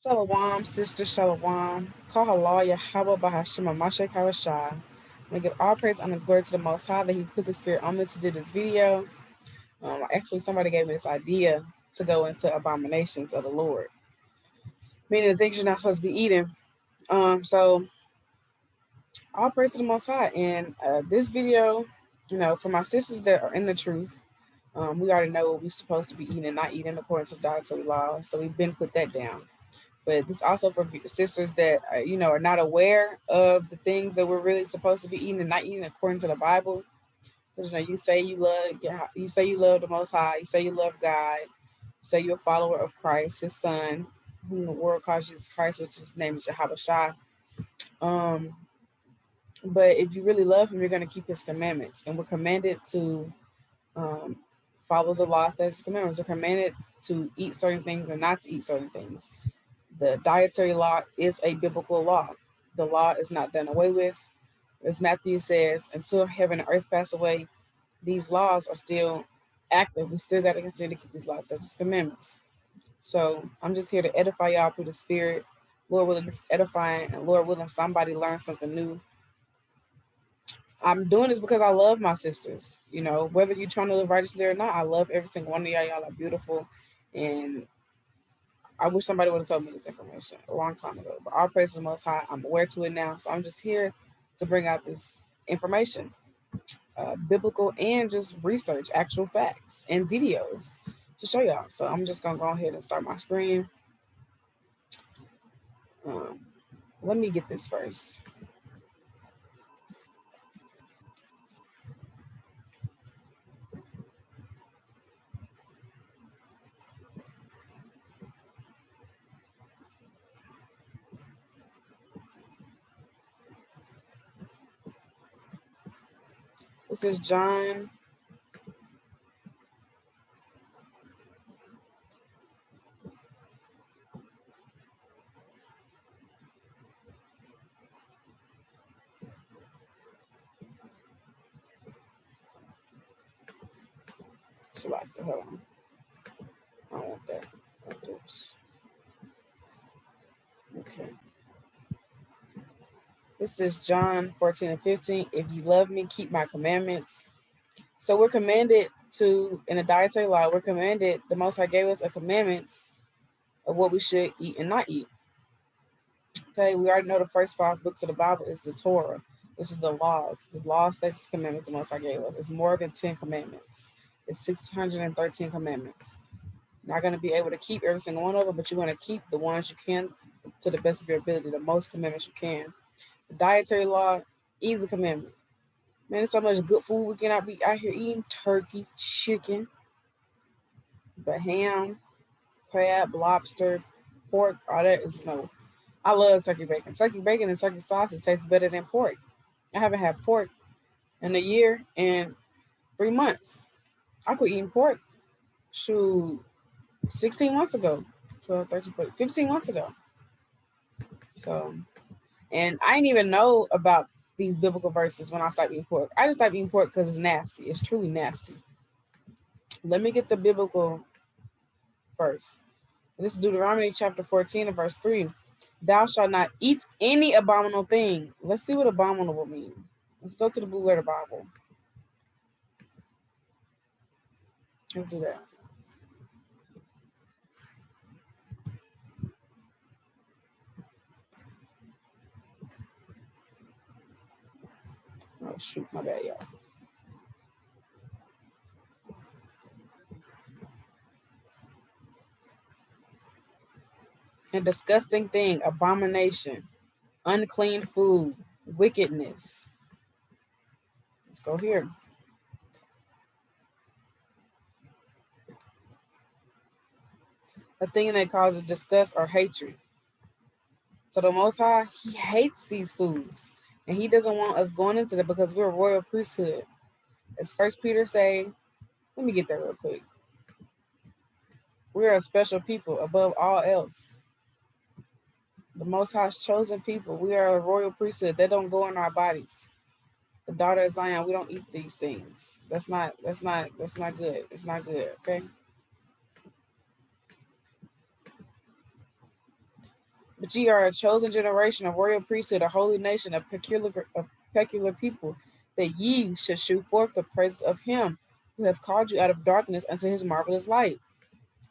Shalawam, sister Shalawam. Kahala Yahweh Bahashima Mashek Harashai. I give all praise and glory to the Most High that He put the Spirit on me to do this video. Actually, somebody gave me this idea to go into abominations of the Lord, meaning the things you're not supposed to be eating. So all praise to the Most High. And this video, for my sisters that are in the truth, we already know what we're supposed to be eating and not eating according to the dietary law. So we've been put that down. But this also for sisters that are not aware of the things that we're really supposed to be eating and not eating according to the Bible. Because you say you love the Most High, you say you love God, you say you're a follower of Christ, His Son, whom the world calls Jesus Christ, which His name is Yahushua. But if you really love Him, you're going to keep His commandments, and we're commanded to follow the law, statutes, commandments. We're commanded to eat certain things and not to eat certain things. The dietary law is a biblical law. The law is not done away with. As Matthew says, until heaven and earth pass away, these laws are still active. We still got to continue to keep these laws, statutes, commandments. So I'm just here to edify y'all through the Spirit. Lord willing, it's edifying, and Lord willing, somebody learn something new. I'm doing this because I love my sisters. Whether you're trying to live righteously or not, I love every single one of y'all. Y'all are beautiful, and I wish somebody would have told me this information a long time ago. But all praise to the Most High. I'm aware to it now. So I'm just here to bring out this information, biblical and just research, actual facts and videos to show y'all. So I'm just going to go ahead and start my screen. Let me get this first. This is John. Select it. Hold on. I don't want that. I want this. Okay. This is John 14 and 15. If you love me, keep my commandments. So we're commanded to, in the dietary law, we're commanded, the Most High gave us a commandments of what we should eat and not eat. Okay, we already know the first 5 books of the Bible is the Torah, which is the laws. The laws, statutes, commandments the Most High gave us. It's more than 10 commandments. It's 613 commandments. Not going to be able to keep every single one of them, but you're going to keep the ones you can to the best of your ability, the most commandments you can. The dietary law, easy commandment. Man, there's so much good food we cannot be out here eating. Turkey, chicken, but ham, crab, lobster, pork, all that is no. I love turkey bacon. Turkey bacon and turkey sausage tastes better than pork. I haven't had pork in a year and 3 months. I quit eating pork, 16 months ago, 12, 13, 14, 15 months ago. So, and I didn't even know about these biblical verses when I started eating pork. I just started eating pork because it's nasty. It's truly nasty. Let me get the biblical first. This is Deuteronomy chapter 14 and verse 3. Thou shalt not eat any abominable thing. Let's see what abominable means. Let's go to the Blue Letter Bible. Let's do that. Oh, shoot, my bad, y'all. A disgusting thing, abomination, unclean food, wickedness. Let's go here. A thing that causes disgust or hatred. So the Most High, He hates these foods, and He doesn't want us going into that because we're a royal priesthood. As 1 Peter say, let me get that real quick. We're a special people above all else. The Most High's chosen people. We are a royal priesthood. They don't go in our bodies. The daughter of Zion, we don't eat these things. That's not good. It's not good, okay? But ye are a chosen generation, a royal priesthood, a holy nation, a peculiar people, that ye should shew forth the praises of him who hath called you out of darkness unto his marvelous light.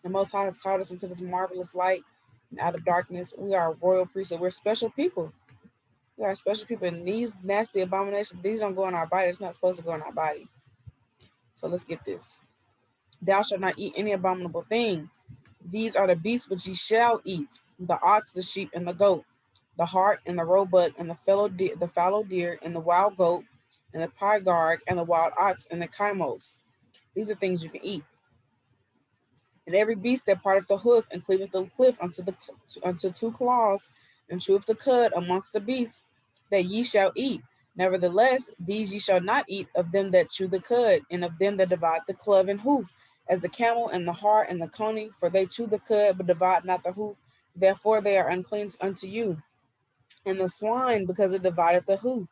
The Most High has called us into this marvelous light and out of darkness. We are a royal priesthood. We're special people. We are special people. And these nasty abominations, these don't go in our body. It's not supposed to go in our body. So let's get this. Thou shalt not eat any abominable thing. These are the beasts which ye shall eat: the ox, the sheep, and the goat, the hart, and the roebuck, and the fallow deer, and the wild goat, and the pygarg, and the wild ox, and the chimose. These are things you can eat. And every beast that parteth the hoof and cleaveth the cliff unto two claws, and cheweth the cud amongst the beasts, that ye shall eat. Nevertheless, these ye shall not eat: of them that chew the cud, and of them that divide the cloven hoof, as the camel, and the hart, and the coney, for they chew the cud, but divide not the hoof, therefore they are unclean unto you. And the swine, because it divideth the hoof,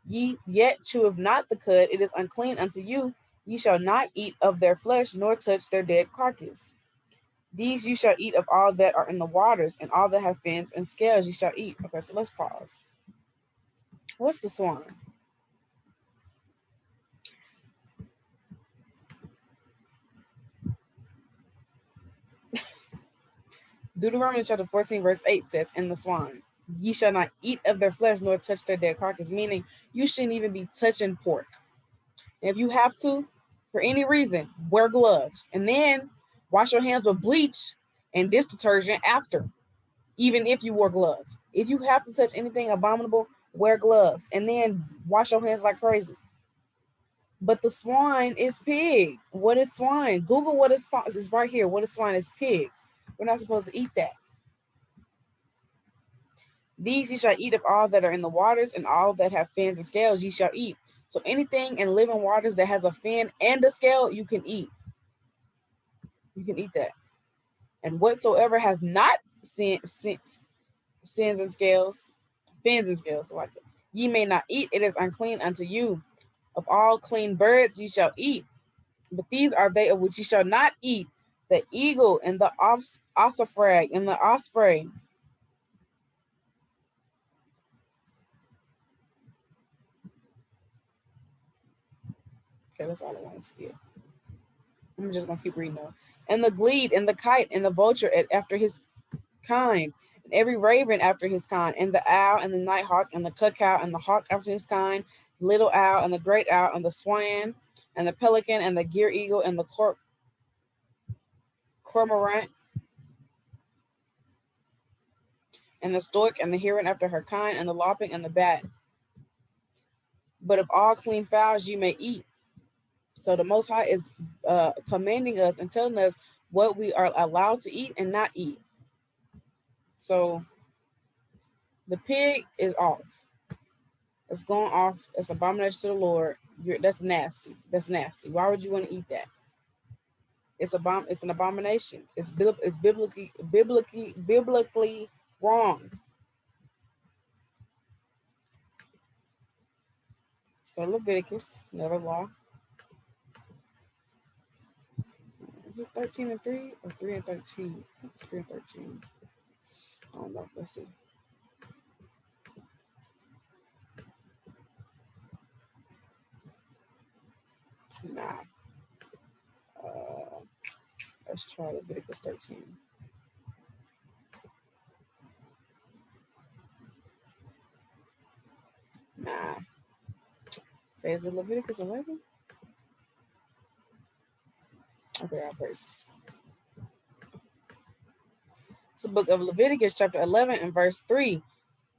ye yet cheweth not the cud, it is unclean unto you. Ye shall not eat of their flesh, nor touch their dead carcass. These you shall eat of all that are in the waters, and all that have fins and scales you shall eat. Okay, so let's pause. What's the swine? Deuteronomy chapter 14, verse 8 says, "In the swine, ye shall not eat of their flesh, nor touch their dead carcass," meaning you shouldn't even be touching pork. And if you have to, for any reason, wear gloves. And then wash your hands with bleach and dish detergent after, even if you wore gloves. If you have to touch anything abominable, wear gloves. And then wash your hands like crazy. But the swine is pig. What is swine? Google what is swine. It's right here. What is swine? Is pig. We're not supposed to eat that. These ye shall eat of all that are in the waters, and all that have fins and scales ye shall eat. So anything in living waters that has a fin and a scale, you can eat. You can eat that. And whatsoever hath not fins and scales, like it, ye may not eat. It is unclean unto you. Of all clean birds ye shall eat, but these are they of which ye shall not eat: the eagle, and the ossifrag, and the osprey. Okay, that's all I want to get. I'm just gonna keep reading though. And the glede, and the kite, and the vulture after his kind, and every raven after his kind, and the owl, and the nighthawk, and the cuckoo, and the hawk after his kind, the little owl, and the great owl, and the swan, and the pelican, and the gear eagle, and the cormorant, and the stork, and the heron after her kind, and the lopping, and the bat. But of all clean fowls ye may eat. So the Most High is commanding us and telling us what we are allowed to eat and not eat. So the pig is off. It's going off. It's abomination to the Lord. That's nasty. That's nasty. Why would you want to eat that? It's an abomination. It's biblically wrong. Let's go to Leviticus, another law. Is it 13 and 3 or 3 and 13? I think it's 3 and 13. I don't know. Let's see. Nah. Let's try Leviticus 13. Nah. Okay, is it Leviticus 11? Okay, our praises. It's the book of Leviticus, chapter 11, and verse 3.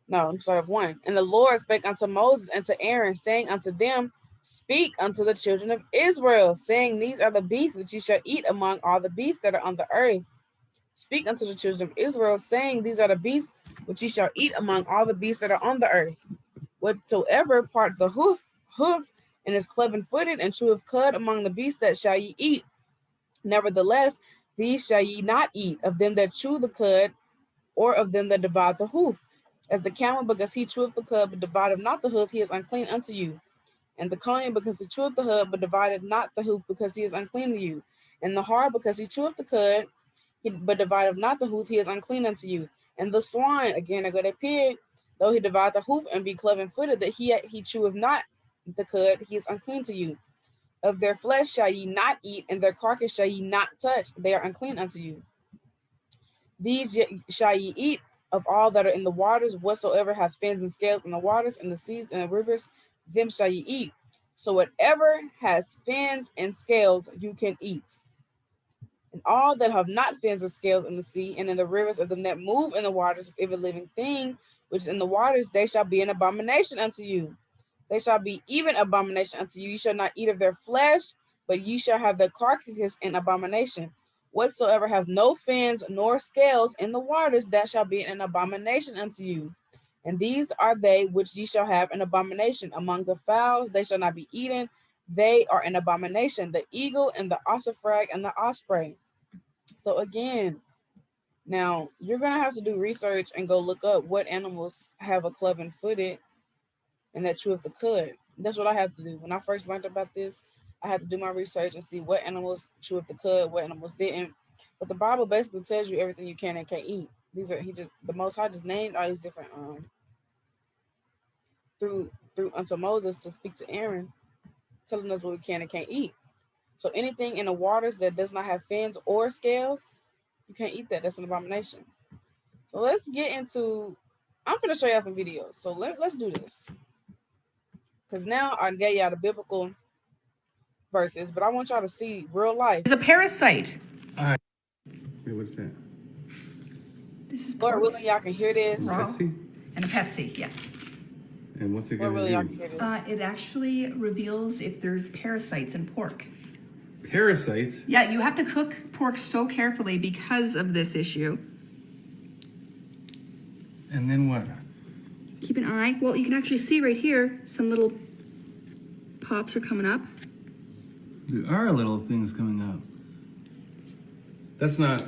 No, I'm sorry, 1. And the Lord spake unto Moses and to Aaron, saying unto them, Speak unto the children of Israel, saying, These are the beasts which ye shall eat among all the beasts that are on the earth. Speak unto the children of Israel, saying, These are the beasts which ye shall eat among all the beasts that are on the earth. Whatsoever part the hoof, and is cleven-footed, and cheweth cud among the beasts that shall ye eat. Nevertheless, these shall ye not eat: of them that chew the cud, or of them that divide the hoof. As the camel, because he cheweth the cud, but divideth not the hoof, he is unclean unto you. And the coney, because he cheweth the cud, but divideth not the hoof, because he is unclean to you. And the hart, because he cheweth the cud, but divideth not the hoof, he is unclean unto you. And the swine, again, I go that pig, though he divide the hoof and be cloven-footed, that he cheweth not the cud, he is unclean to you. Of their flesh shall ye not eat, and their carcass shall ye not touch, they are unclean unto you. These shall ye eat of all that are in the waters, whatsoever hath fins and scales in the waters, and the seas and the rivers, them shall ye eat. So whatever has fins and scales, you can eat. And all that have not fins or scales in the sea and in the rivers of them that move in the waters, of every living thing which is in the waters, they shall be an abomination unto you. They shall be even abomination unto you. You shall not eat of their flesh, but ye shall have their carcass in abomination. Whatsoever hath no fins nor scales in the waters, that shall be an abomination unto you. And these are they which ye shall have an abomination. Among the fowls they shall not be eaten. They are an abomination, the eagle and the ossifrag and the osprey. So again, now you're going to have to do research and go look up what animals have a cloven-footed and that cheweth the cud. That's what I have to do. When I first learned about this, I had to do my research and see what animals cheweth the cud, what animals didn't. But the Bible basically tells you everything you can and can't eat. The Most High just named all these different through unto Moses to speak to Aaron, telling us what we can and can't eat. So anything in the waters that does not have fins or scales, you can't eat that. That's an abomination. So let's get into, I'm going to show y'all some videos. So let's do this. Because now I gave y'all the biblical verses, but I want y'all to see real life. It's a parasite. Wait, what's that? This is Lord willing, y'all can hear this. Pepsi? And a Pepsi, yeah. And what's it Lord gonna willing, y'all can do? hear this. It actually reveals if there's parasites in pork. Parasites? Yeah, you have to cook pork so carefully because of this issue. And then what? Keep an eye. Well, you can actually see right here, some little pops are coming up. There are little things coming up. That's not...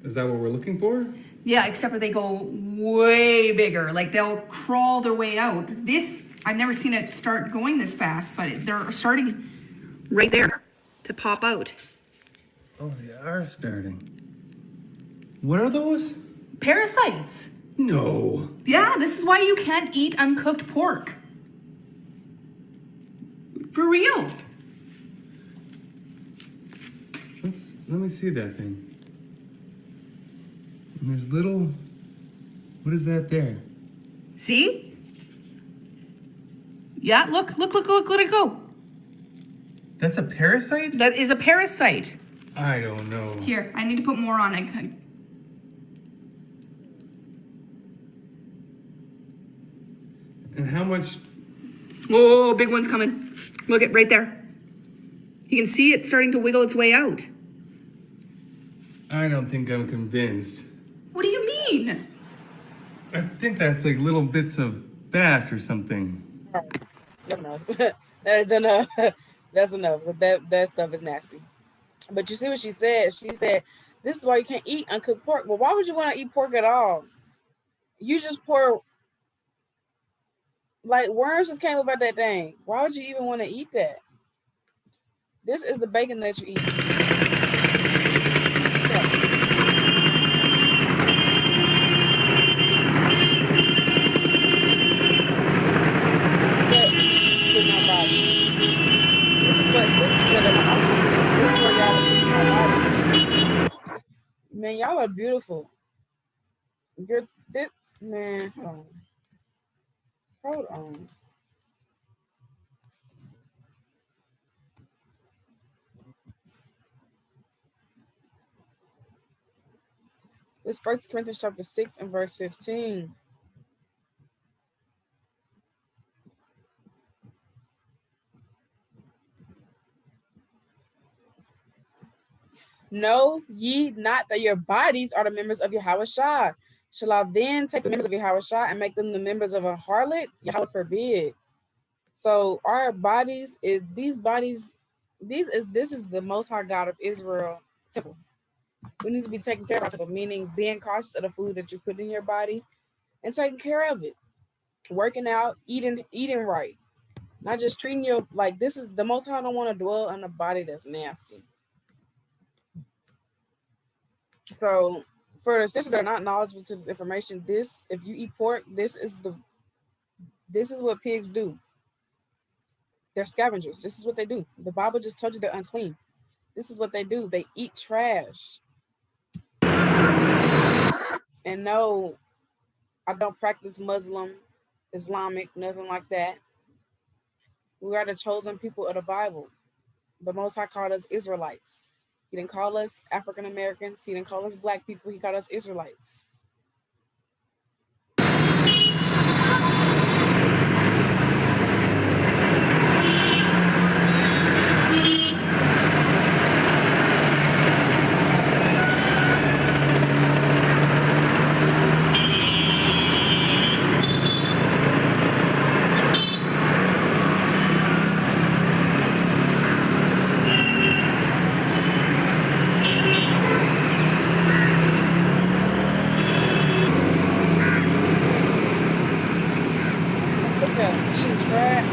Is that what we're looking for? Yeah, except for they go way bigger. Like they'll crawl their way out. This, I've never seen it start going this fast, but they're starting right there to pop out. Oh, they are starting. What are those? Parasites. No. Yeah, this is why you can't eat uncooked pork. For real. Let me see that thing. And there's little... What is that there? See? Yeah, look, let it go. That's a parasite? That is a parasite. I don't know. Here, I need to put more on it. And how much... Oh, big one's coming. Look at right there. You can see it starting to wiggle its way out. I don't think I'm convinced. What do you mean? I think that's like little bits of fat or something. That's enough. That is enough. That's enough. That stuff is nasty. But you see what she said? She said, this is why you can't eat uncooked pork. Well, why would you want to eat pork at all? You just pour, like, worms just came up out that thing. Why would you even want to eat that? This is the bacon that you eat. Man, y'all are beautiful. You're this man. Hold on. This 1 Corinthians chapter 6 and verse 15. Know ye not that your bodies are the members of Yahweh Shah? Shall I then take the members of Yahweh Shah and make them the members of a harlot? Yahweh forbid. So our bodies is this is the Most High God of Israel temple. We need to be taking care of our temple, meaning being cautious of the food that you put in your body and taking care of it. Working out, eating right. Not just treating your, like, this is the Most High don't want to dwell on a body that's nasty. So For the sisters that are not knowledgeable to this information, this, if you eat pork, this is what pigs do. They're scavengers. This is what they do. The Bible just told you they're unclean. This is what they do. They eat trash. And no, I don't practice Muslim, Islamic, nothing like that. We are the chosen people of the Bible. The Most High called us Israelites. He didn't call us African Americans. He didn't call us black people. He called us Israelites. Look at him eating trash.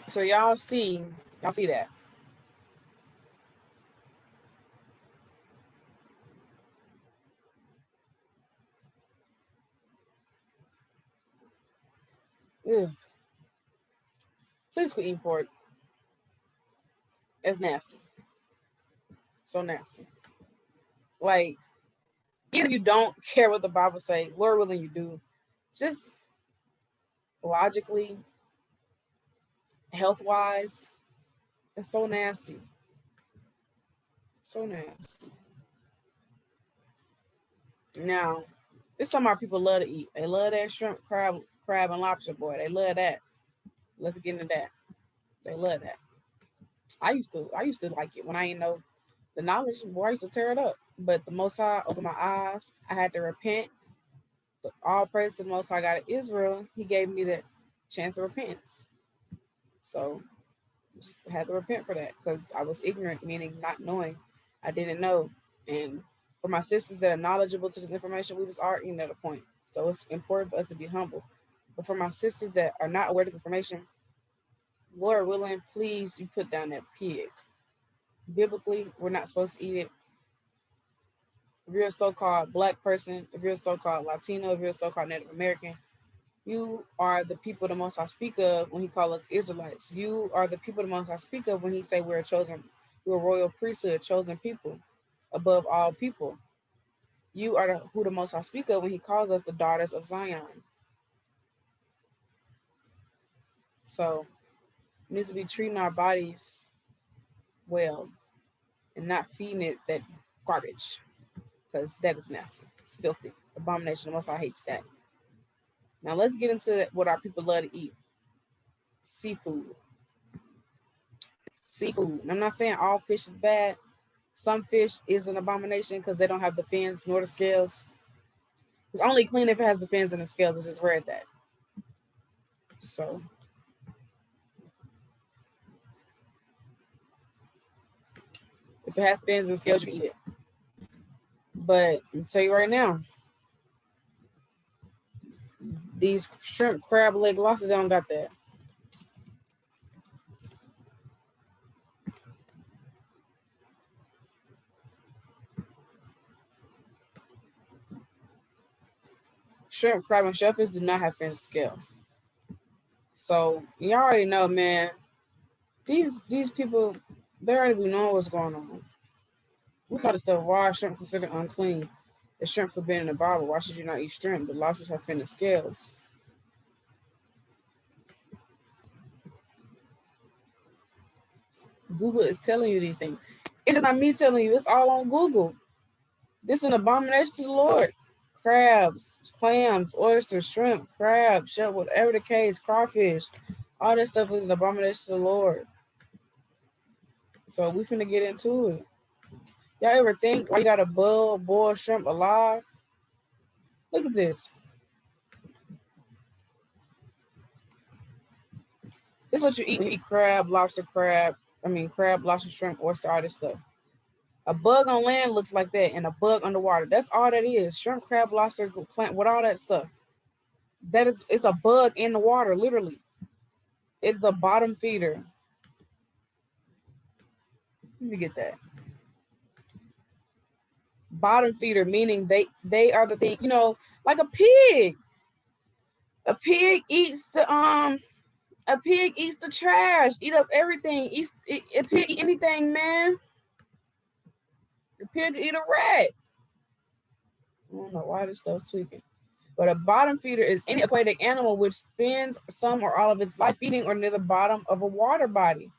So y'all see that. Ugh. Please quit eating pork. It's nasty. So nasty. Like, even if you don't care what the Bible say, Lord willing you do, just logically, health wise, it's so nasty. So nasty. Now, it's something our people love to eat. They love that shrimp, crab, and lobster, boy. They love that. Let's get into that. They love that. I used to like it when I didn't know the knowledge. Boy, I used to tear it up. But the Most High opened my eyes. I had to repent. All praise to the Most High God of Israel. He gave me the chance of repentance. So just had to repent for that because I was ignorant, meaning not knowing. I didn't know. And for my sisters that are knowledgeable to this information, we was arguing at a point. So it's important for us to be humble. But for my sisters that are not aware of this information, Lord willing, please you put down that pig. Biblically, we're not supposed to eat it. If you're a so-called black person, if you're a so-called Latino, if you're a so-called Native American, you are the people the Most High speak of when he calls us Israelites. You are the people the Most High speak of when he say we're a royal priesthood, chosen people, above all people. You are who the Most High speak of when he calls us the daughters of Zion. So we need to be treating our bodies well and not feeding it that garbage because that is nasty. It's filthy. Abomination. The Most High hates that. Now let's get into what our people love to eat. Seafood. Seafood. And I'm not saying all fish is bad. Some fish is an abomination because they don't have the fins nor the scales. It's only clean if it has the fins and the scales. I just read that. So if it has fins and scales, you can eat it. But I'll tell you right now, these shrimp, crab leg, lobster, they don't got that. Shrimp, crab, and shellfish do not have fins and scales. So you already know, man. These people, they already be knowing what's going on. We call this stuff raw shrimp considered unclean. The shrimp forbidden in the Bible. Why should you not eat shrimp? The lobsters have fin and scales. Google is telling you these things. It's just not me telling you. It's all on Google. This is an abomination to the Lord. Crabs, clams, oysters, shrimp, crab, shell, whatever the case, crawfish. All that stuff is an abomination to the Lord. So we finna get into it. Y'all ever think why you gotta boil shrimp alive? Look at this. This is what you eat when you eat crab, lobster, shrimp, oyster, all this stuff. A bug on land looks like that, and a bug underwater. That's all that is. Shrimp, crab, lobster, plant, with all that stuff. It's a bug in the water, literally. It's a bottom feeder. Let me get that. Bottom feeder, meaning they are the thing, like a pig. A pig eats the trash, eat up everything. A pig eat anything, man. A pig eat a rat. I don't know why this stuff's tweaking. But a bottom feeder is any aquatic animal which spends some or all of its life feeding or near the bottom of a water body.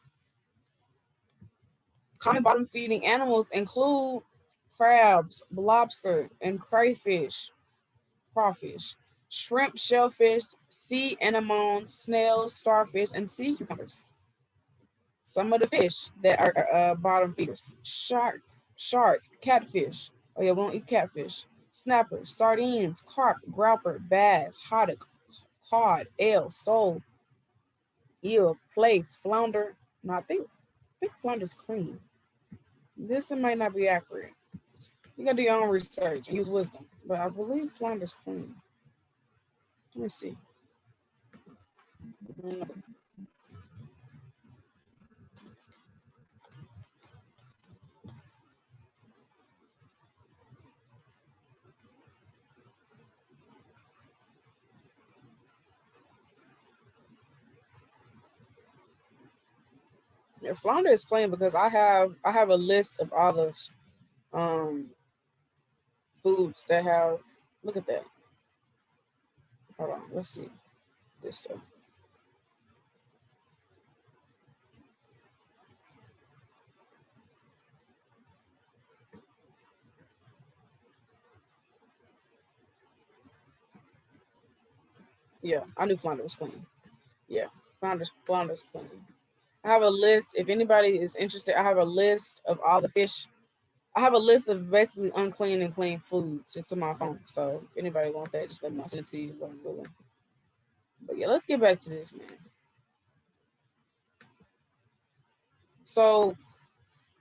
Common bottom feeding animals include crabs, lobster, and crawfish, shrimp, shellfish, sea anemones, snails, starfish, and sea cucumbers. Some of the fish that are bottom feeders: shark, catfish. Oh yeah, we don't eat catfish. Snapper, sardines, carp, grouper, bass, haddock, cod, eel, sole, eel, plaice, flounder. No, I think flounder's clean. This might not be accurate. You gotta do your own research and use wisdom. But I believe flounder's clean. Let me see. Yeah, flounder is clean because I have a list of all the um foods that have. Look at that. Hold on. Let's see this stuff. Yeah, I knew flounder was clean. Yeah, flounder's clean. I have a list. If anybody is interested, I have a list of all the fish. I have a list of basically unclean and clean foods. It's on my phone. So if anybody want that, just let me know. I'll send it to you. But yeah, let's get back to this, man. So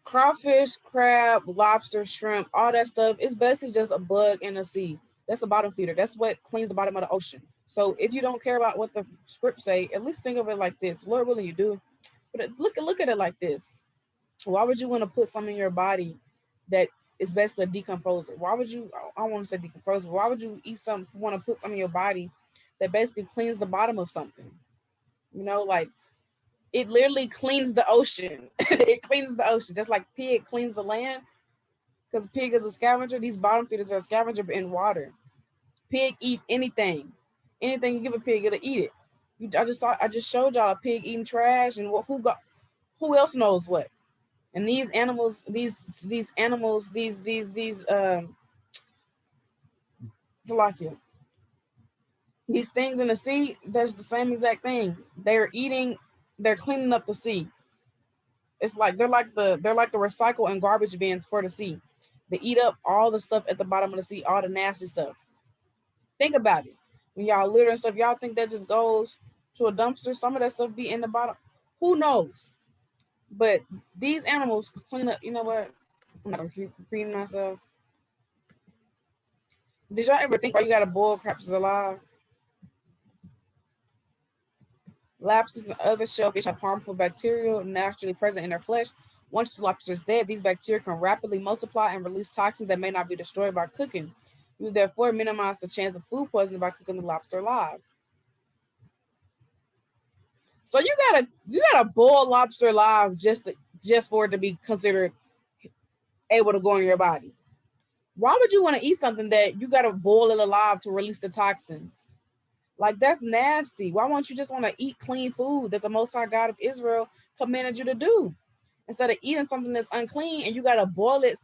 crawfish, crab, lobster, shrimp, all that stuff, it's basically just a bug in the sea. That's a bottom feeder. That's what cleans the bottom of the ocean. So if you don't care about what the script say, at least think of it like this. Lord willing, you do. But look at it like this. Why would you want to put something in your body that is basically a decomposer? Why would you? I don't want to say decomposer. Why would you eat some? Want to put something in your body that basically cleans the bottom of something? Like it literally cleans the ocean. It cleans the ocean just like pig cleans the land. Because pig is a scavenger. These bottom feeders are a scavenger in water. Pig eat anything. Anything you give a pig, it'll eat it. I just showed y'all a pig eating trash, and who else knows what? And these animals, these animals, Salakia, these things in the sea, there's the same exact thing. They're cleaning up the sea. It's like they're like the recycle and garbage bins for the sea. They eat up all the stuff at the bottom of the sea, all the nasty stuff. Think about it. When y'all litter and stuff, y'all think that just goes to a dumpster. Some of that stuff be in the bottom. Who knows? But these animals clean up. You know what? I'm not gonna keep repeating myself. Did y'all ever think why you gotta boil crabs alive? Lobsters and other shellfish have harmful bacteria naturally present in their flesh. Once the lobster is dead, these bacteria can rapidly multiply and release toxins that may not be destroyed by cooking. You therefore minimize the chance of food poisoning by cooking the lobster alive. So you gotta boil lobster alive just for it to be considered able to go in your body. Why would you want to eat something that you gotta boil it alive to release the toxins? Like that's nasty. Why won't you just want to eat clean food that the Most High God of Israel commanded you to do, instead of eating something that's unclean and you gotta boil it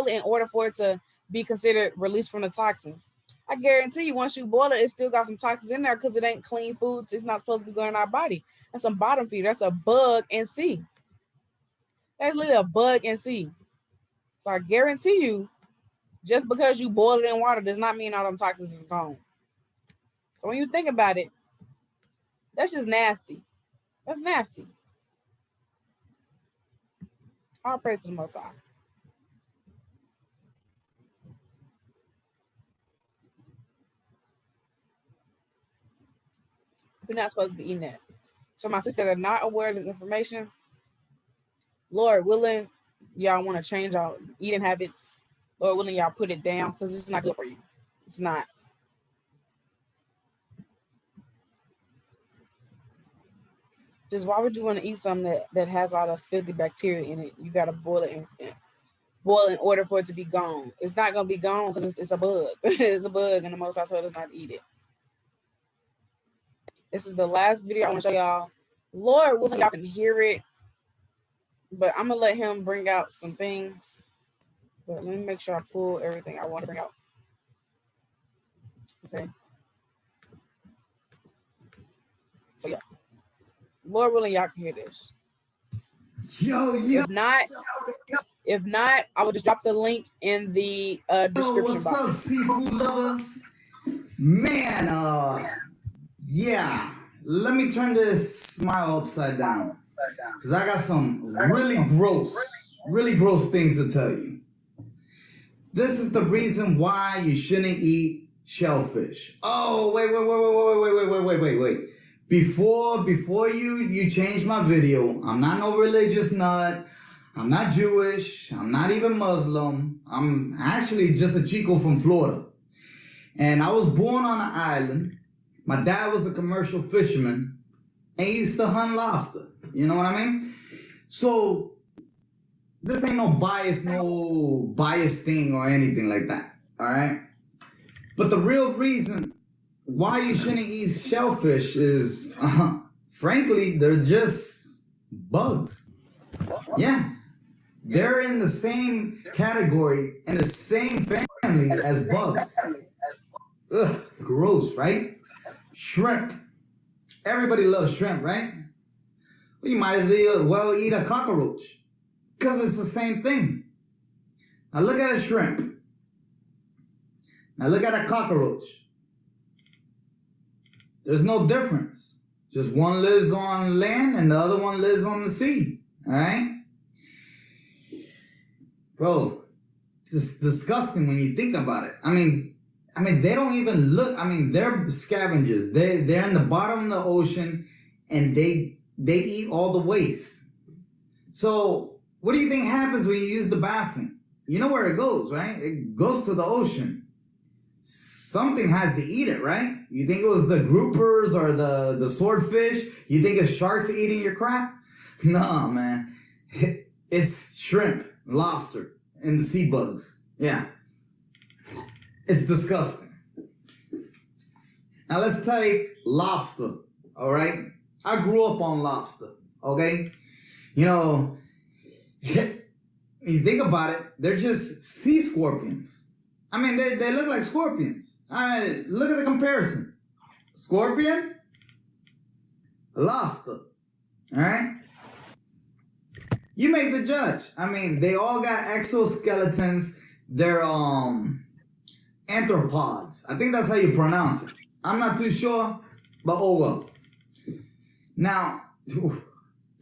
in order for it to be considered released from the toxins? I guarantee you, once you boil it, it still got some toxins in there because it ain't clean foods. It's not supposed to be going in our body. That's some bottom feeder. That's a bug in sea. That's literally a bug in sea. So I guarantee you, just because you boil it in water does not mean all them toxins is gone. So when you think about it, that's just nasty. That's nasty. All praise to the Most High. We're not supposed to be eating that. So my sisters that are not aware of this information, Lord willing, y'all want to change y'all eating habits. Lord willing, y'all put it down because it's not good for you. It's not. Just why would you want to eat something that has all those filthy bacteria in it? You got to boil it and boil in order for it to be gone. It's not going to be gone because it's a bug. It's a bug, and the Most High told us not to eat it. This is the last video I want to show y'all. Lord willing, y'all can hear it, but I'm going to let him bring out some things. But let me make sure I pull everything I want to bring out. Okay. So, yeah. Lord willing, y'all can hear this. Yo. If not, I will just drop the link in the description what's box. up, seafood lovers? Man, yeah. Let me turn this smile upside down, because I got some really gross things to tell you. This is the reason why you shouldn't eat shellfish. Oh, wait. Before you change my video, I'm not no religious nut. I'm not Jewish. I'm not even Muslim. I'm actually just a Chico from Florida. And I was born on an island. My dad was a commercial fisherman and he used to hunt lobster. You know what I mean? So this ain't no bias thing or anything like that. All right. But the real reason why you shouldn't eat shellfish is, frankly, they're just bugs. Yeah. They're in the same category, in the same family as bugs. Ugh, gross, right? Shrimp. Everybody loves shrimp, right? Well, you might as well eat a cockroach, because it's the same thing. Now look at a shrimp. Now look at a cockroach. There's no difference. Just one lives on land and the other one lives on the sea. All right? Bro, it's disgusting when you think about it. I mean, they don't even look. I mean, they're scavengers. They're in the bottom of the ocean, and they eat all the waste. So, what do you think happens when you use the bathroom? You know where it goes, right? It goes to the ocean. Something has to eat it, right? You think it was the groupers or the swordfish? You think it's sharks eating your crap? No, man. It's shrimp, lobster, and the sea bugs. Yeah. It's disgusting. Now let's take lobster, all right? I grew up on lobster, okay? You know, you think about it, they're just sea scorpions. I mean, they look like scorpions. Look at the comparison. Scorpion, a lobster, all right? You make the judge. I mean, they all got exoskeletons. They're arthropods. I think that's how you pronounce it. I'm not too sure, but oh well. Now,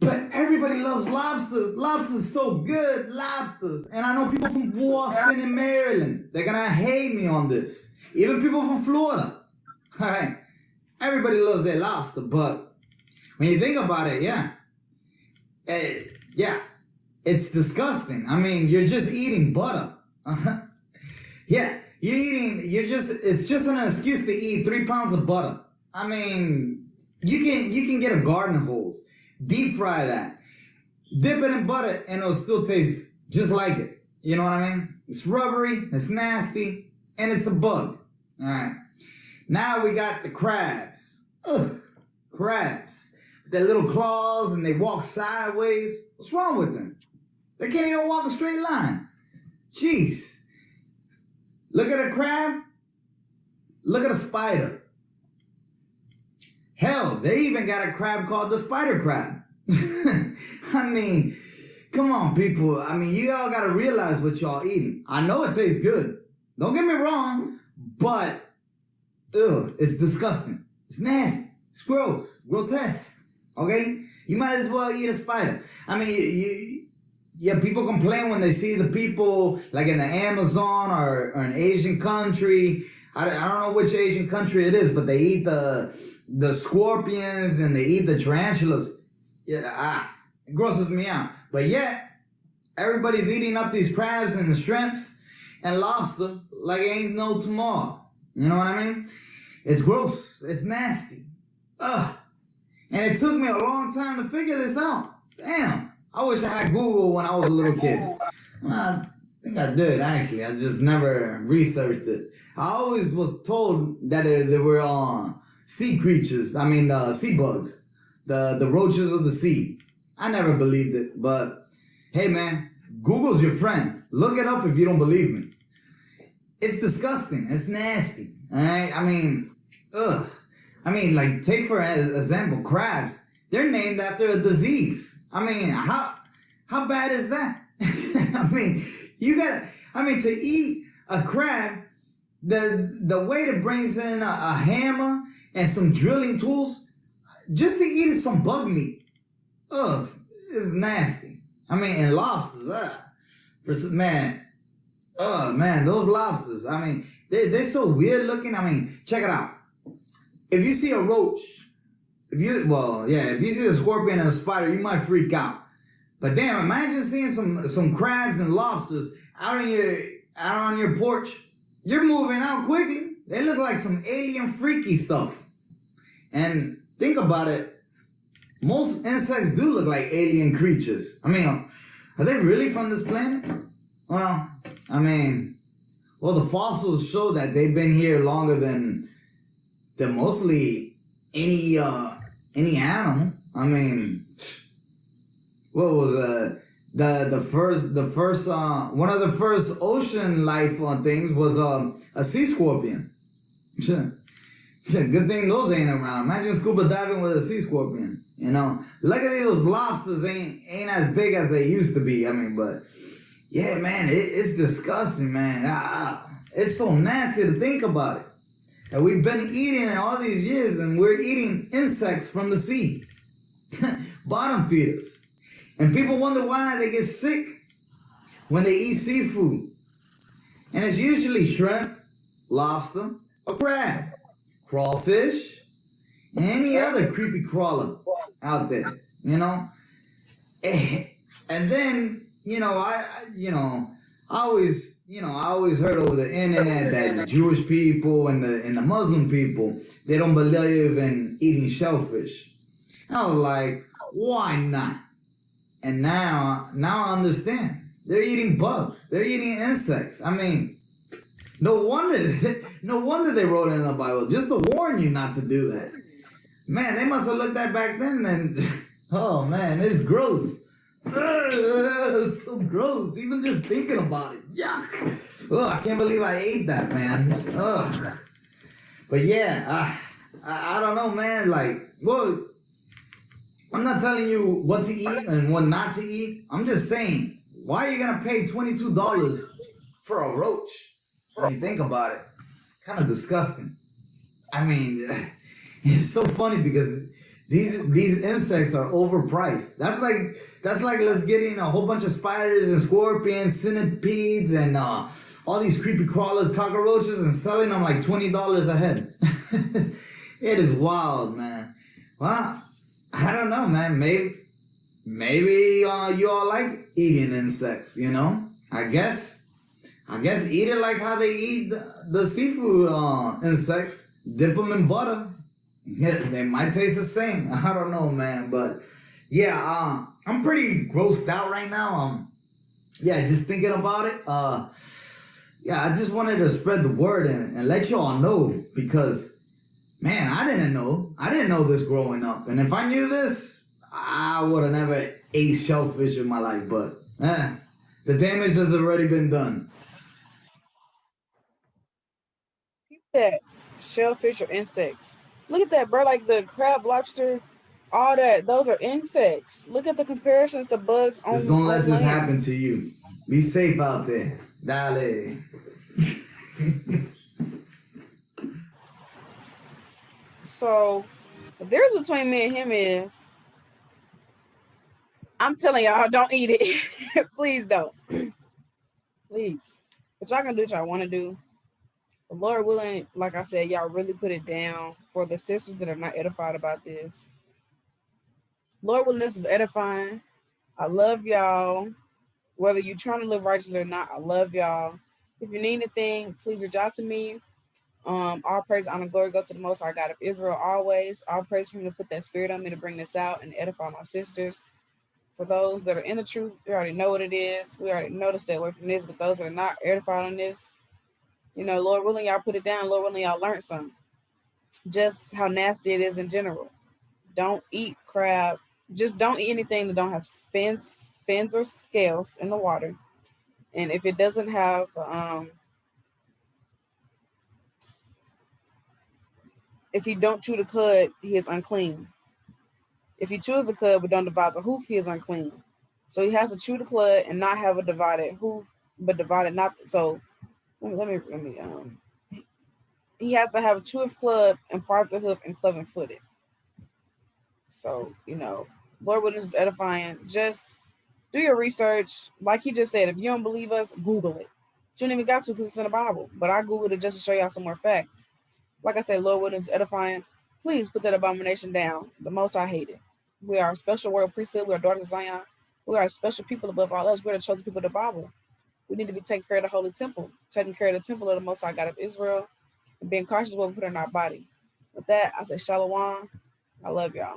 but everybody loves lobsters. Lobsters so good, lobsters. And I know people from Boston and Maryland. They're gonna hate me on this. Even people from Florida. All right. Everybody loves their lobster, but when you think about it, yeah, it's disgusting. I mean, you're just eating butter. Yeah, it's just an excuse to eat 3 pounds of butter. I mean, you can get a garden hose, deep fry that, dip it in butter, and it'll still taste just like it. You know what I mean? It's rubbery, it's nasty, and it's a bug. All right. Now we got the crabs. Ugh, crabs. With their little claws, and they walk sideways. What's wrong with them? They can't even walk a straight line. Jeez. Look at a crab. Look at a spider. Hell, they even got a crab called the spider crab. I mean, come on, people. I mean, you all gotta realize what y'all eating. I know it tastes good. Don't get me wrong, but it's disgusting. It's nasty. It's gross. Grotesque. Okay? You might as well eat a spider. I mean, yeah, people complain when they see the people like in the Amazon or an Asian country. I don't know which Asian country it is, but they eat the scorpions and they eat the tarantulas. Yeah, it grosses me out. But yet, everybody's eating up these crabs and the shrimps and lobster like it ain't no tomorrow. You know what I mean? It's gross. It's nasty. Ugh. And it took me a long time to figure this out. Damn. I wish I had Google when I was a little kid. Well, I think I did, actually. I just never researched it. I always was told that they were sea creatures. I mean, sea bugs. The roaches of the sea. I never believed it. But, hey, man, Google's your friend. Look it up if you don't believe me. It's disgusting. It's nasty. All right? I mean, ugh. I mean, like, take for example, crabs. They're named after a disease. I mean, how bad is that? I mean, to eat a crab, the way it brings in a hammer and some drilling tools, just to eat some bug meat. Ugh, it's nasty. I mean, and lobsters, man, those lobsters, I mean, they're so weird looking. I mean, check it out. If you see a roach, if you see a scorpion and a spider, you might freak out. But damn, imagine seeing some crabs and lobsters out on your porch. You're moving out quickly. They look like some alien freaky stuff. And think about it, most insects do look like alien creatures. I mean, are they really from this planet? Well, I mean, the fossils show that they've been here longer than mostly any animal. I mean, what was the first one of the first ocean life things was a sea scorpion. Good thing those ain't around. Imagine scuba diving with a sea scorpion. You know, luckily those lobsters ain't as big as they used to be. I mean, but yeah, man, it's disgusting, man. It's so nasty to think about it. And we've been eating it all these years, and we're eating insects from the sea. Bottom feeders. And people wonder why they get sick when they eat seafood. And it's usually shrimp, lobster, or crab, crawfish, and any other creepy crawler out there, you know? And then, I always heard over the internet that the Jewish people and the Muslim people, they don't believe in eating shellfish. I was like, why not? And now I understand. They're eating bugs. They're eating insects. I mean, no wonder they wrote it in the Bible, just to warn you not to do that. Man, they must have looked at back then and, oh man, it's gross. It's so gross, even just thinking about it. Yuck. Oh, I can't believe I ate that, man. Ugh. But yeah, I don't know, man. Like, well, I'm not telling you what to eat and what not to eat. I'm just saying, why are you going to pay $22 for a roach? When you think about it, it's kind of disgusting. I mean, it's so funny because these insects are overpriced. That's like let's get in a whole bunch of spiders and scorpions, centipedes, and all these creepy crawlers, cockroaches, and selling them like $20 a head. It is wild, man. Well, I don't know, man. Maybe you all like eating insects, you know? I guess eat it like how they eat the seafood insects. Dip them in butter. Yeah, they might taste the same. I don't know, man. But yeah, I'm pretty grossed out right now. Just thinking about it. I just wanted to spread the word and let y'all know, because, man, I didn't know this growing up. And if I knew this, I would have never ate shellfish in my life. But the damage has already been done. That shellfish or insects. Look at that, bro. Like the crab, lobster, all that. Those are insects. Look at the comparisons to bugs Just on don't let this land. happen to you. Be safe out there. Dale. So the difference between me and him is, I'm telling y'all, don't eat it. Please don't. Please. But y'all gonna do what y'all want to do. The Lord willing, like I said, y'all really put it down for the sisters that are not edified about this. Lord willing, this is edifying. I love y'all. Whether you're trying to live righteously or not, I love y'all. If you need anything, please reach out to me. All praise, honor, glory go to the Most High God of Israel always. All praise for him to put that spirit on me to bring this out and edify my sisters. For those that are in the truth, we already know what it is. We already know to stay away from this. But those that are not edified on this, Lord willing, y'all put it down. Lord willing, y'all learn something. Just how nasty it is in general. Don't eat crab. Just don't eat anything that don't have fins or scales in the water. And if it doesn't have, if he don't chew the cud, he is unclean. If he chews the cud but don't divide the hoof, he is unclean. So he has to chew the cud and not have a divided hoof, but divided not. So let me. He has to have a chew of club and part of the hoof and cloven footed. So Lord witness is edifying. Just do your research. Like he just said, if you don't believe us, Google it. You don't even got to because it's in the Bible. But I Googled it just to show y'all some more facts. Like I said, Lord witness is edifying. Please put that abomination down. The most I hate it. We are a special royal priesthood. We are daughters of Zion. We are special people above all else. We're the chosen people of the Bible. We need to be taking care of the holy temple, taking care of the temple of the Most High God of Israel, and being cautious of what we put in our body. With that, I say shalom. I love y'all.